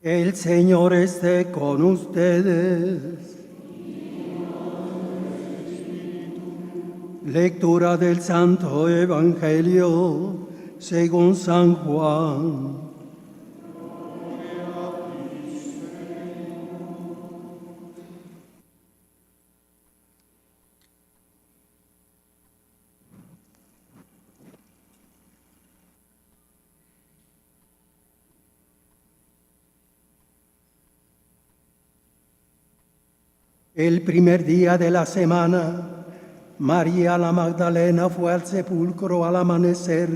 El Señor esté con ustedes. Lectura del Santo Evangelio según San Juan. El primer día de la semana, María la Magdalena fue al sepulcro al amanecer,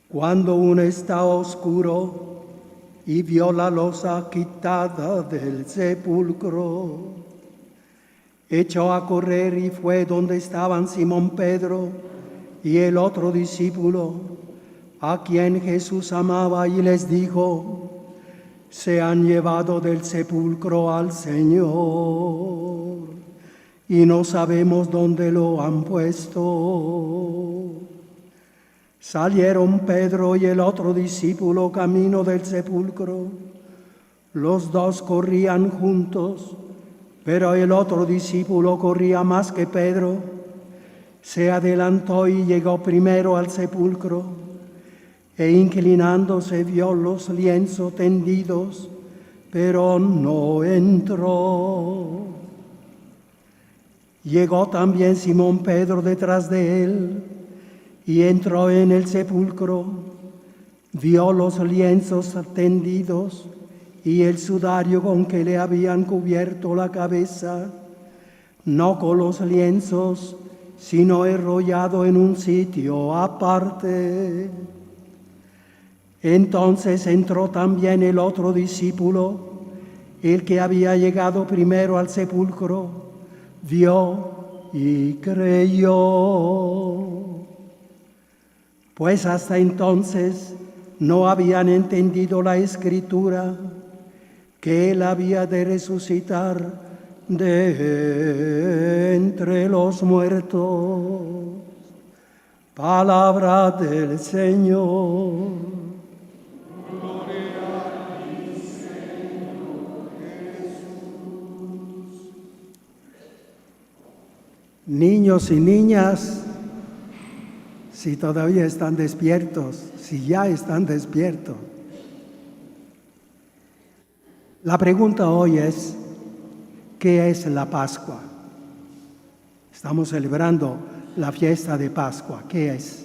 cuando aún estaba oscuro, y vio la losa quitada del sepulcro. Echó a correr y fue donde estaban Simón Pedro y el otro discípulo, a quien Jesús amaba, y les dijo: se han llevado del sepulcro al Señor y no sabemos dónde lo han puesto. Salieron Pedro y el otro discípulo camino del sepulcro. Los dos corrían juntos, pero el otro discípulo corría más que Pedro. Se adelantó y llegó primero al sepulcro, e inclinándose vio los lienzos tendidos, pero no entró. Llegó también Simón Pedro detrás de él, y entró en el sepulcro, vio los lienzos tendidos y el sudario con que le habían cubierto la cabeza, no con los lienzos, sino enrollado en un sitio aparte. Entonces entró también el otro discípulo, el que había llegado primero al sepulcro, vio y creyó, pues hasta entonces no habían entendido la Escritura, que él había de resucitar de entre los muertos. Palabra del Señor. Niños y niñas, si todavía están despiertos, si ya están despiertos. La pregunta hoy es: ¿qué es la Pascua? Estamos celebrando la fiesta de Pascua. ¿Qué es?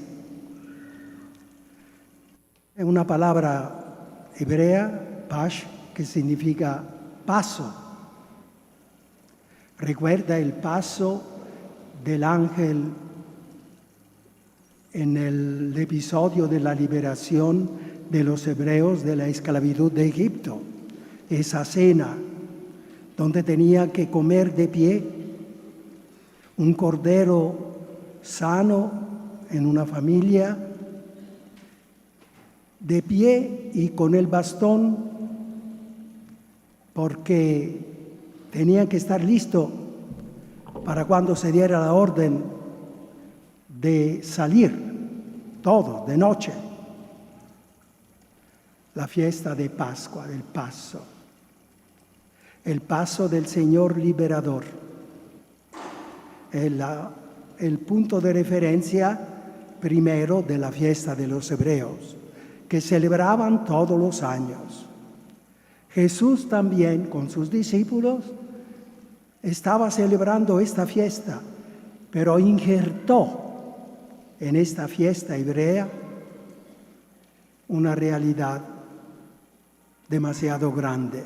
Es una palabra hebrea, pash, que significa paso. Recuerda el paso del ángel en el episodio de la liberación de los hebreos de la esclavitud de Egipto. Esa cena donde tenía que comer de pie un cordero sano en una familia, de pie y con el bastón, porque tenía que estar listo para cuando se diera la orden de salir, todo, de noche. La fiesta de Pascua, del paso. El paso del Señor liberador. El punto de referencia primero de la fiesta de los hebreos, que celebraban todos los años. Jesús también, con sus discípulos, estaba celebrando esta fiesta, pero injertó en esta fiesta hebrea una realidad demasiado grande,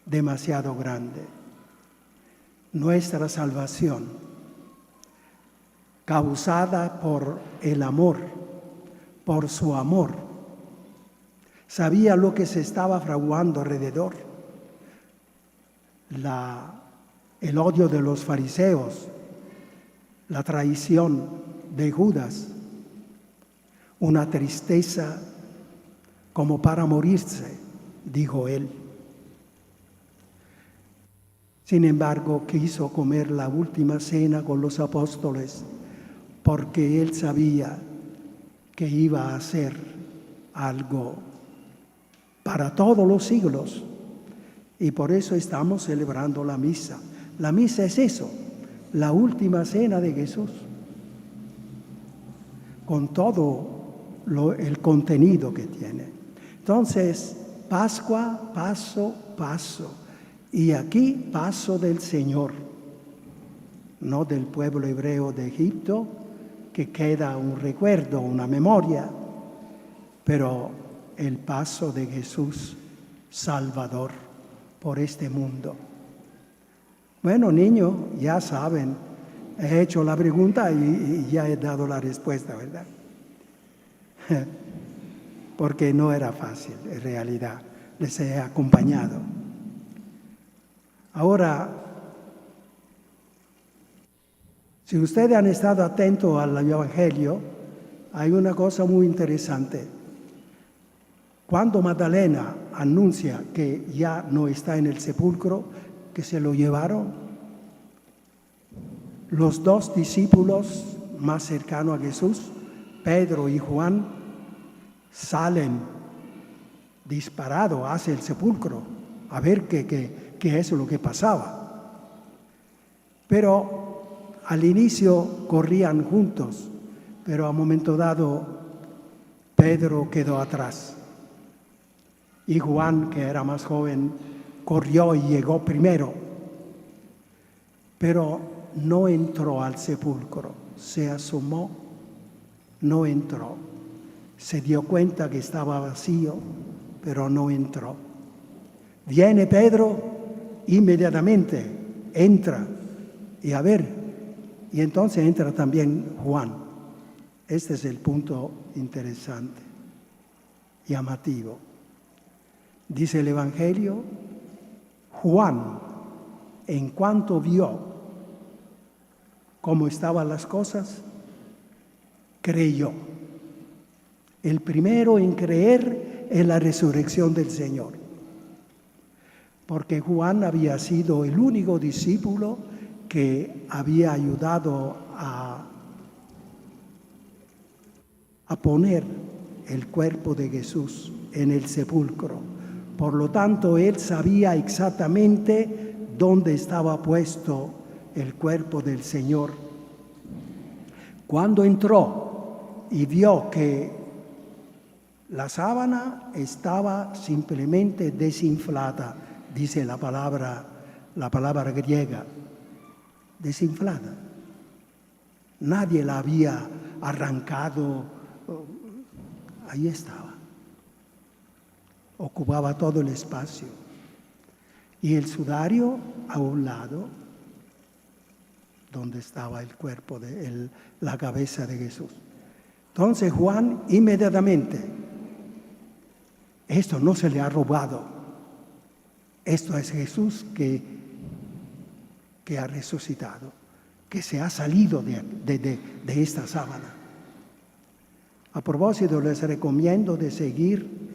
demasiado grande. Nuestra salvación, causada por el amor, por su amor. Sabía lo que se estaba fraguando alrededor. El odio de los fariseos, la traición de Judas, una tristeza como para morirse, dijo él. Sin embargo, quiso comer la última cena con los apóstoles porque él sabía que iba a hacer algo para todos los siglos. Y por eso estamos celebrando la misa. La misa es eso, la última cena de Jesús, con todo el contenido que tiene. Entonces, Pascua, paso, paso. Y aquí, paso del Señor, no del pueblo hebreo de Egipto, que queda un recuerdo, una memoria, pero el paso de Jesús Salvador por este mundo. Bueno, niños, ya saben, he hecho la pregunta y ya he dado la respuesta, ¿verdad? Porque no era fácil, en realidad. Les he acompañado. Ahora, si ustedes han estado atentos al Evangelio, hay una cosa muy interesante. Cuando Magdalena anuncia que ya no está en el sepulcro, que se lo llevaron, los dos discípulos más cercanos a Jesús, Pedro y Juan, salen disparados hacia el sepulcro a ver qué es lo que pasaba. Pero al inicio corrían juntos, pero a un momento dado Pedro quedó atrás. Y Juan, que era más joven, corrió y llegó primero. Pero no entró al sepulcro, se asomó, no entró. Se dio cuenta que estaba vacío, pero no entró. Viene Pedro, inmediatamente entra y a ver, y entonces entra también Juan. Este es el punto interesante, llamativo. Dice el Evangelio, Juan, en cuanto vio cómo estaban las cosas, creyó. El primero en creer en la resurrección del Señor. Porque Juan había sido el único discípulo que había ayudado a poner el cuerpo de Jesús en el sepulcro. Por lo tanto, él sabía exactamente dónde estaba puesto el cuerpo del Señor. Cuando entró y vio que la sábana estaba simplemente desinflada, dice la palabra griega, desinflada. Nadie la había arrancado, ahí estaba. Ocupaba todo el espacio. Y el sudario a un lado, donde estaba el cuerpo, la cabeza de Jesús. Entonces Juan inmediatamente, esto no se le ha robado, esto es Jesús que ha resucitado, que se ha salido de esta sábana. A propósito, les recomiendo de seguir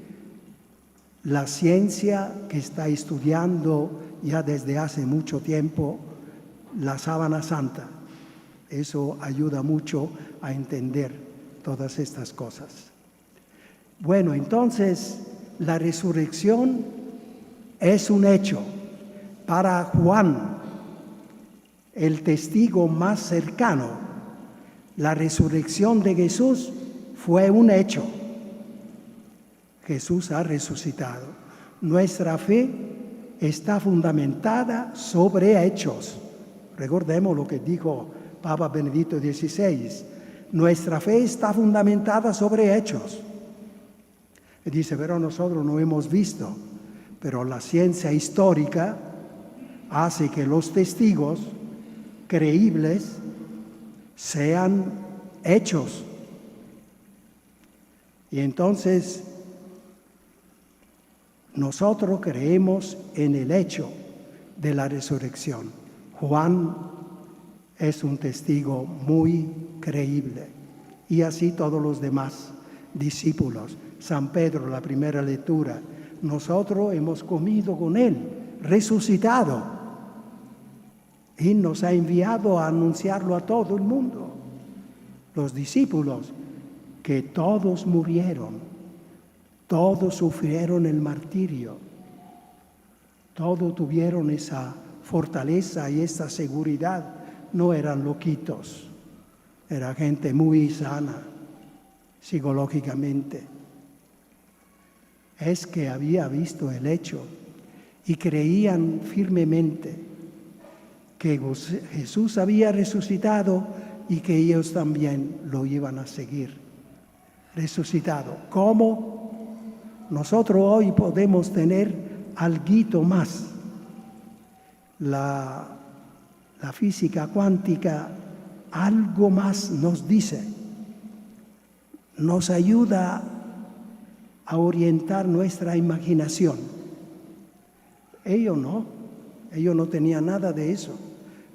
la ciencia que está estudiando ya desde hace mucho tiempo la sábana santa. Eso ayuda mucho a entender todas estas cosas. Bueno, entonces la resurrección es un hecho. Para Juan, el testigo más cercano, la resurrección de Jesús fue un hecho. Jesús ha resucitado. Nuestra fe está fundamentada sobre hechos. Recordemos lo que dijo Papa Benedicto XVI. Nuestra fe está fundamentada sobre hechos. Y dice, pero nosotros no hemos visto. Pero la ciencia histórica hace que los testigos creíbles sean hechos. Y entonces nosotros creemos en el hecho de la resurrección. Juan es un testigo muy creíble. Y así todos los demás discípulos. San Pedro, la primera lectura. Nosotros hemos comido con él, resucitado. Y nos ha enviado a anunciarlo a todo el mundo. Los discípulos, que todos murieron, Todos sufrieron el martirio. Todos tuvieron esa fortaleza y esa seguridad. No eran loquitos. Era gente muy sana psicológicamente. Es que había visto el hecho y creían firmemente que Jesús había resucitado y que ellos también lo iban a seguir. Resucitado. ¿Cómo? Nosotros hoy podemos tener alguito más. La física cuántica algo más nos dice. Nos ayuda a orientar nuestra imaginación. Ellos no tenían nada de eso,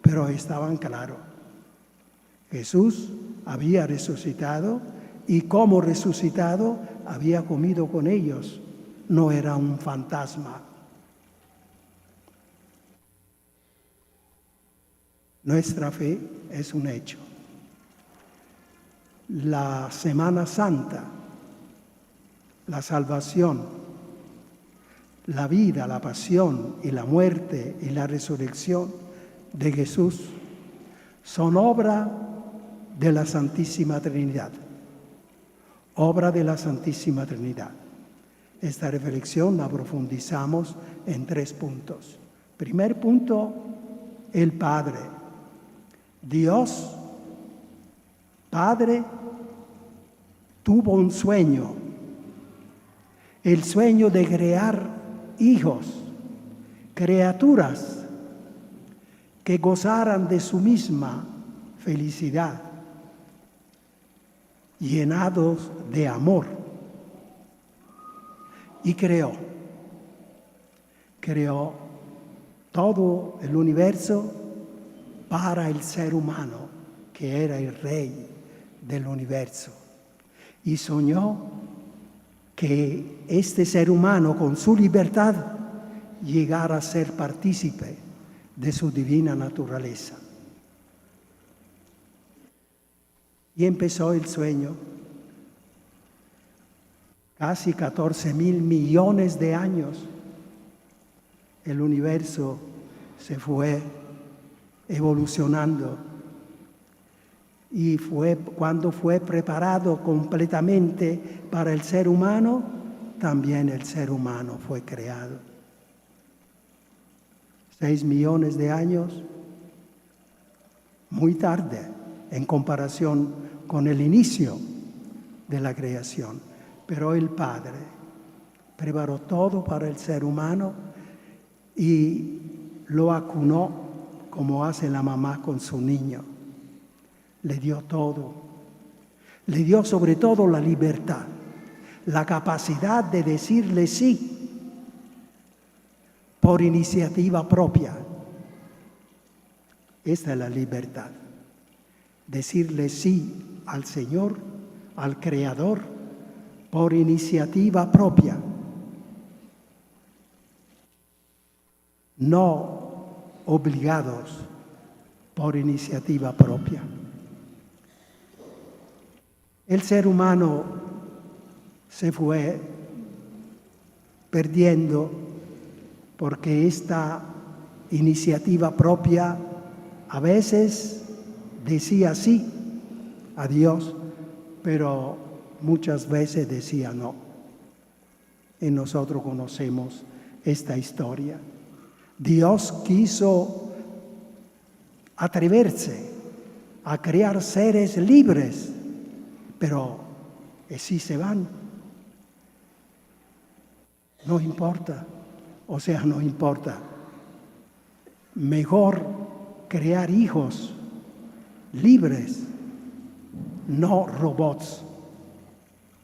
pero estaban claros. Jesús había resucitado y como resucitado había comido con ellos. No era un fantasma. Nuestra fe es un hecho. La Semana Santa, la salvación, la vida, la pasión y la muerte y la resurrección de Jesús son obra de la Santísima Trinidad. Obra de la Santísima Trinidad. Esta reflexión la profundizamos en 3 puntos. Primer punto, el Padre. Dios, Padre, tuvo un sueño. El sueño de crear hijos, criaturas que gozaran de su misma felicidad, llenados de amor. Y creó todo el universo para el ser humano, que era el rey del universo. Y soñó que este ser humano, con su libertad, llegara a ser partícipe de su divina naturaleza. Y empezó el sueño. Casi 14.000 millones de años, el universo se fue evolucionando. Y cuando fue preparado completamente para el ser humano, también el ser humano fue creado. 6 millones de años, muy tarde en comparación con el inicio de la creación. Pero el Padre preparó todo para el ser humano y lo acunó como hace la mamá con su niño. Le dio todo. Le dio sobre todo la libertad, la capacidad de decirle sí por iniciativa propia. Esta es la libertad. Decirle sí al Señor, al Creador, por iniciativa propia. No obligados por iniciativa propia. El ser humano se fue perdiendo porque esta iniciativa propia a veces decía sí a Dios, pero muchas veces decía no. Y nosotros conocemos esta historia. Dios quiso atreverse a crear seres libres, pero así se van. No importa, no importa. Mejor crear hijos libres, no robots.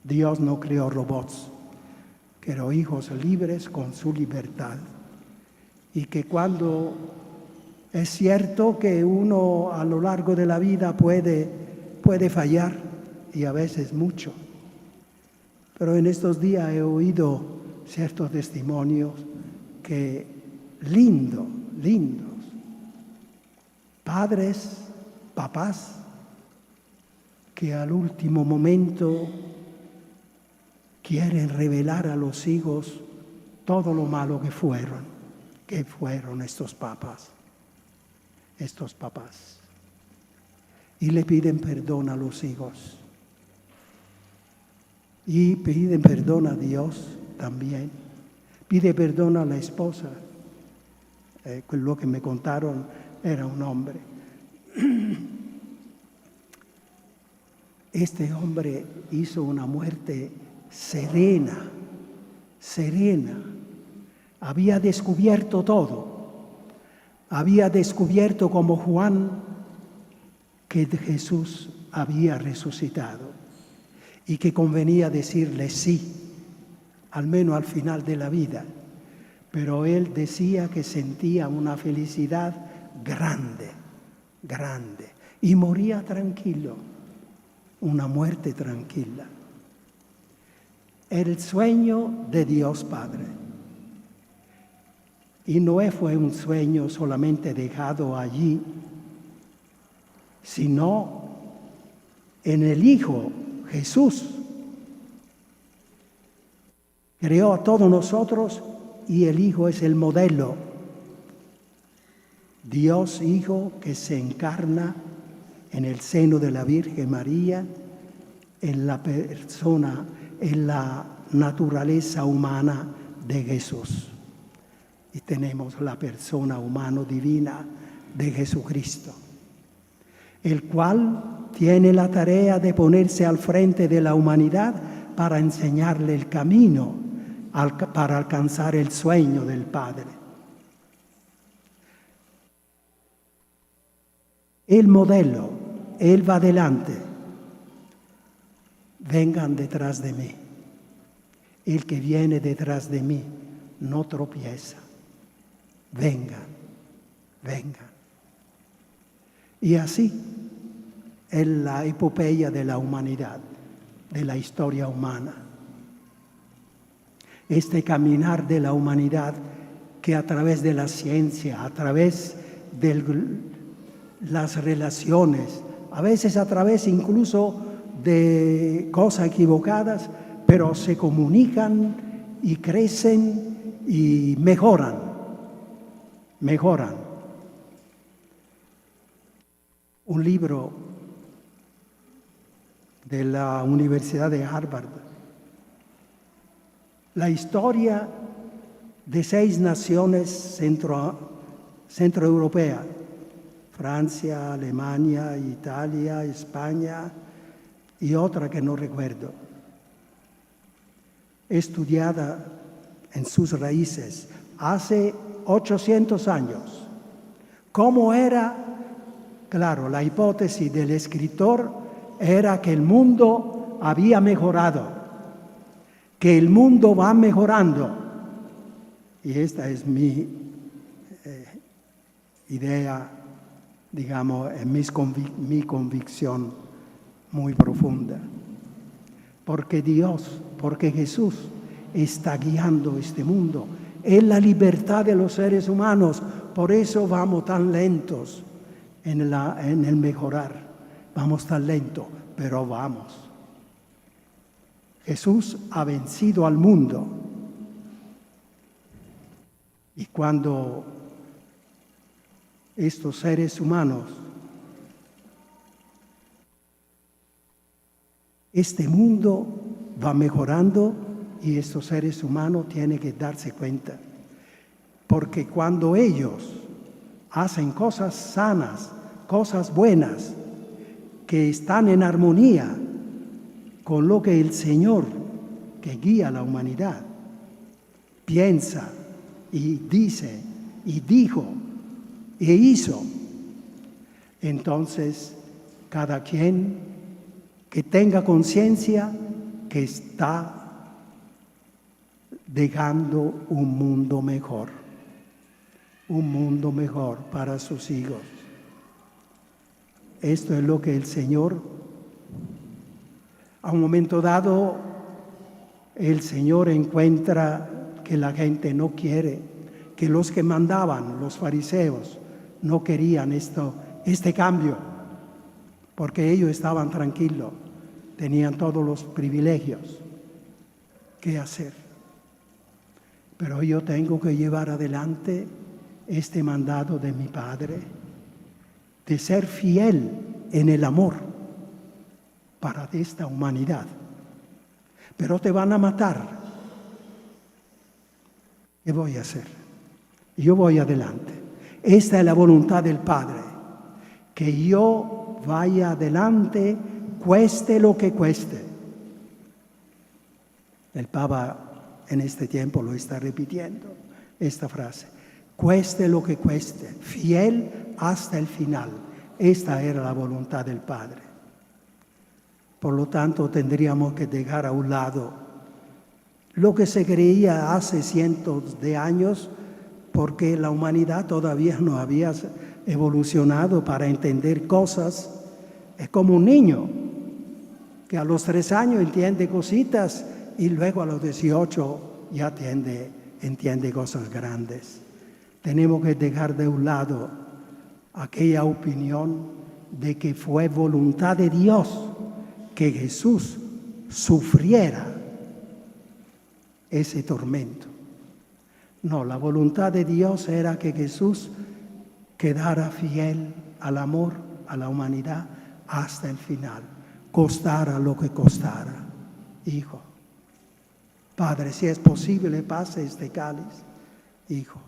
Dios no creó robots, creó hijos libres con su libertad. Y que cuando es cierto que uno a lo largo de la vida puede fallar, y a veces mucho. Pero en estos días he oído ciertos testimonios que lindos, padres, papás, que al último momento quieren revelar a los hijos todo lo malo que fueron estos papás. Y le piden perdón a los hijos. Y piden perdón a Dios también. Pide perdón a la esposa. Lo que me contaron era un hombre. Este hombre hizo una muerte serena. Había descubierto todo. Había descubierto como Juan que Jesús había resucitado y que convenía decirle sí, al menos al final de la vida. Pero él decía que sentía una felicidad grande, y moría tranquilo, una muerte tranquila. El sueño de Dios Padre. Y no fue un sueño solamente dejado allí, sino en el Hijo Jesús. Creó a todos nosotros y el Hijo es el modelo. Dios Hijo que se encarna en el seno de la Virgen María, en la persona, en la naturaleza humana de Jesús. Y tenemos la persona humano-divina de Jesucristo, el cual tiene la tarea de ponerse al frente de la humanidad para enseñarle el camino para alcanzar el sueño del Padre. El modelo, Él va adelante. Vengan detrás de mí. El que viene detrás de mí no tropieza. Vengan. Y así es la epopeya de la humanidad, de la historia humana. Este caminar de la humanidad que a través de la ciencia, a través de las relaciones, a veces a través incluso de cosas equivocadas, pero se comunican y crecen y mejoran. Un libro de la Universidad de Harvard, la historia de 6 naciones centroeuropeas, Francia, Alemania, Italia, España y otra que no recuerdo, estudiada en sus raíces hace 800 años. ¿Cómo era? Claro, la hipótesis del escritor era que el mundo había mejorado, que el mundo va mejorando. Y esta es mi idea, digamos, mi convicción muy profunda. Porque Dios, porque Jesús está guiando este mundo. Es la libertad de los seres humanos. Por eso vamos tan lentos en el mejorar. Vamos tan lento, pero vamos. Jesús ha vencido al mundo. Y cuando estos seres humanos, este mundo va mejorando y estos seres humanos tienen que darse cuenta. Porque cuando ellos hacen cosas sanas, cosas buenas, que están en armonía con lo que el Señor, que guía a la humanidad, piensa y dice y dijo e hizo, entonces cada quien que tenga conciencia que está dejando un mundo mejor para sus hijos. Esto es lo que el Señor, a un momento dado, el Señor encuentra que la gente no quiere, que los que mandaban, los fariseos, no querían este cambio, porque ellos estaban tranquilos, tenían todos los privilegios. qué hacer. Pero yo tengo que llevar adelante este mandato de mi Padre, de ser fiel en el amor para esta humanidad. Pero te van a matar. ¿Qué voy a hacer? Yo voy adelante. Esta es la voluntad del Padre, que yo vaya adelante, cueste lo que cueste. El Papa en este tiempo lo está repitiendo, esta frase. Cueste lo que cueste, fiel hasta el final. Esta era la voluntad del Padre. Por lo tanto, tendríamos que dejar a un lado lo que se creía hace cientos de años, porque la humanidad todavía no había evolucionado para entender cosas. Es como un niño que a los 3 años entiende cositas y luego a los 18 ya entiende cosas grandes. Tenemos que dejar de un lado aquella opinión de que fue voluntad de Dios que Jesús sufriera ese tormento. No, la voluntad de Dios era que Jesús quedara fiel al amor, a la humanidad, hasta el final, costara lo que costara. Hijo, Padre, si es posible, pase este cáliz. Hijo,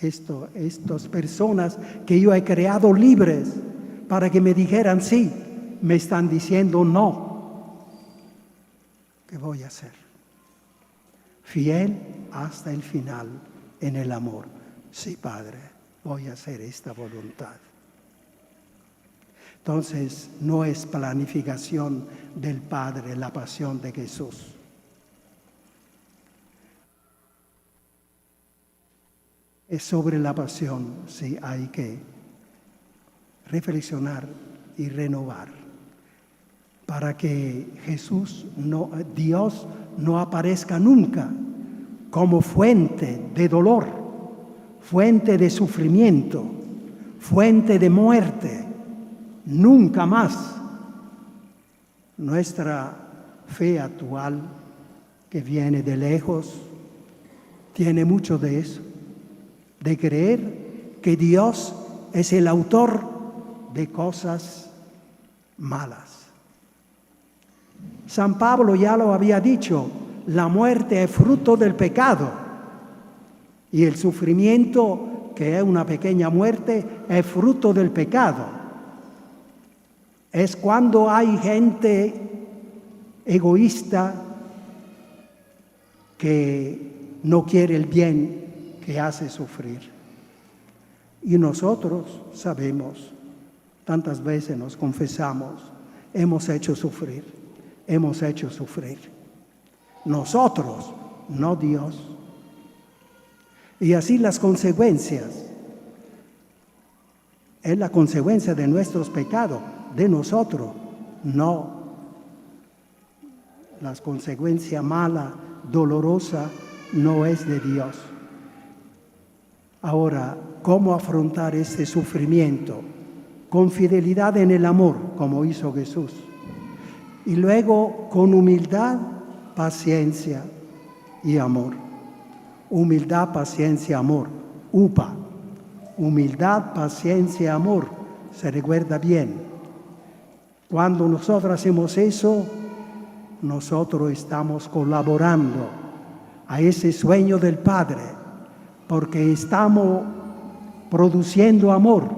estas personas que yo he creado libres para que me dijeran sí, me están diciendo no. ¿Qué voy a hacer? Fiel hasta el final en el amor. Sí, Padre, voy a hacer esta voluntad. Entonces, no es planificación del Padre la pasión de Jesús. Es sobre la pasión, sí, hay que reflexionar y renovar para que Dios no aparezca nunca como fuente de dolor, fuente de sufrimiento, fuente de muerte. Nunca más. Nuestra fe actual, que viene de lejos, tiene mucho de eso, de creer que Dios es el autor de cosas malas. San Pablo ya lo había dicho, la muerte es fruto del pecado y el sufrimiento, que es una pequeña muerte, es fruto del pecado. Es cuando hay gente egoísta que no quiere el bien, que hace sufrir. Y nosotros sabemos, tantas veces nos confesamos, hemos hecho sufrir. Nosotros, no Dios. Y así las consecuencias. Es la consecuencia de nuestros pecados, de nosotros, no. La consecuencia mala, dolorosa, no es de Dios. Ahora, ¿cómo afrontar este sufrimiento? Con fidelidad en el amor, como hizo Jesús. Y luego con humildad, paciencia y amor. Humildad, paciencia, amor. UPA. Humildad, paciencia, amor. Se recuerda bien. Cuando nosotros hacemos eso, nosotros estamos colaborando a ese sueño del Padre, porque estamos produciendo amor,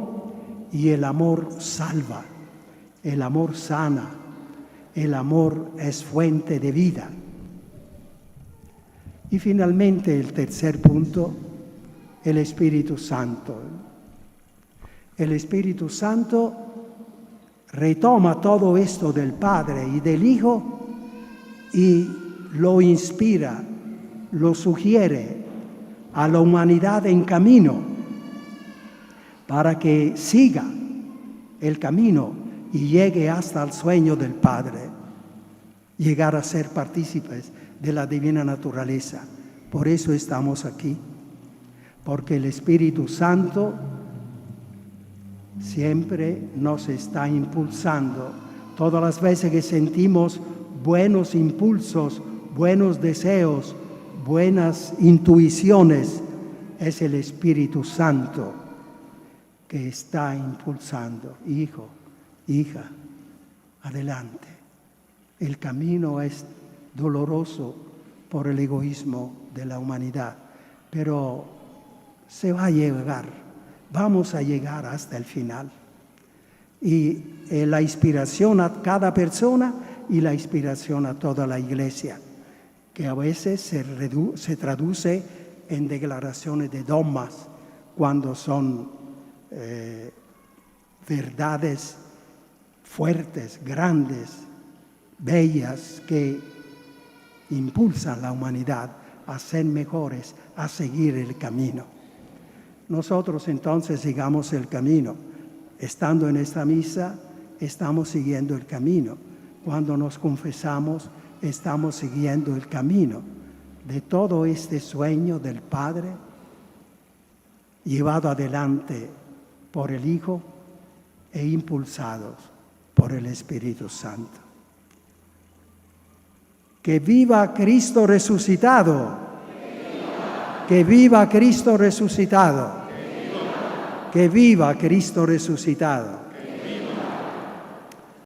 y el amor salva, el amor sana, el amor es fuente de vida. Y finalmente el tercer punto, el Espíritu Santo. El Espíritu Santo retoma todo esto del Padre y del Hijo y lo inspira, lo sugiere a la humanidad en camino para que siga el camino y llegue hasta el sueño del Padre, llegar a ser partícipes de la divina naturaleza. Por eso estamos aquí, porque el Espíritu Santo siempre nos está impulsando. Todas las veces que sentimos buenos impulsos buenos deseos, buenas intuiciones, es el Espíritu Santo que está impulsando. Hijo, hija, adelante. El camino es doloroso por el egoísmo de la humanidad, pero se va a llegar, vamos a llegar hasta el final. Y la inspiración a cada persona y la inspiración a toda la iglesia, que a veces se traduce en declaraciones de dogmas cuando son verdades fuertes, grandes, bellas, que impulsan a la humanidad a ser mejores, a seguir el camino. Nosotros entonces sigamos el camino. Estando en esta misa, estamos siguiendo el camino. Cuando nos confesamos, estamos siguiendo el camino de todo este sueño del Padre, llevado adelante por el Hijo e impulsados por el Espíritu Santo. ¡Que viva Cristo resucitado! ¡Que viva Cristo resucitado! ¡Que viva Cristo resucitado!